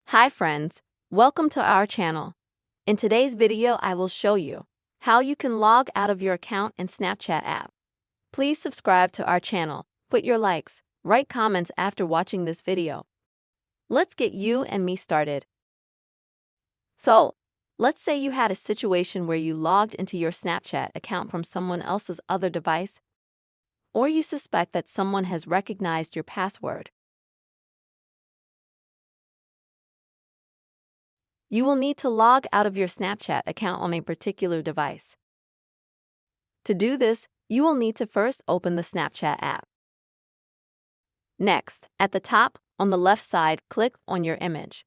Hi friends, welcome to our channel. In today's video I will show you how you can log out of your account in Snapchat app. Please subscribe to our channel, put your likes, write comments after watching this video. Let's get you and me started. So, let's say you had a situation where you logged into your Snapchat account from someone else's other device, or you suspect that someone has recognized your password. You will need to log out of your Snapchat account on a particular device. To do this, you will need to first open the Snapchat app. Next, at the top, on the left side, click on your image.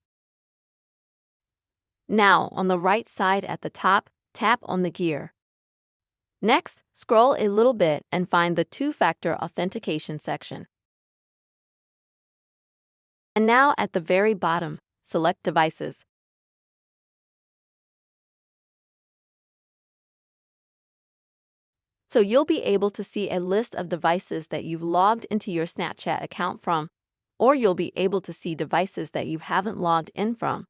Now, on the right side at the top, tap on the gear. Next, scroll a little bit and find the two-factor authentication section. And now at the very bottom, select Devices. So you'll be able to see a list of devices that you've logged into your Snapchat account from, or you'll be able to see devices that you haven't logged in from,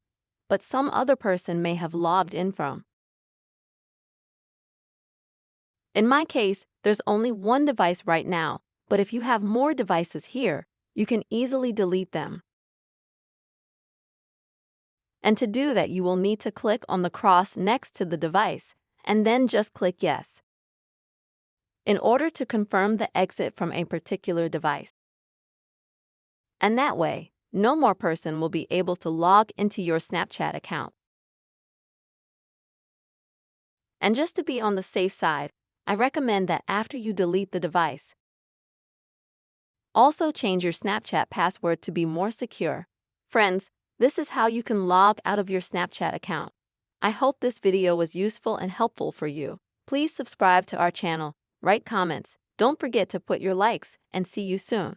but some other person may have logged in from. In my case, there's only one device right now, but if you have more devices here, you can easily delete them. And to do that, you will need to click on the cross next to the device, and then just click Yes, in order to confirm the exit from a particular device. And that way, no more person will be able to log into your Snapchat account. And just to be on the safe side, I recommend that after you delete the device, also change your Snapchat password to be more secure. Friends, this is how you can log out of your Snapchat account. I hope this video was useful and helpful for you. Please subscribe to our channel, write comments, don't forget to put your likes, and see you soon.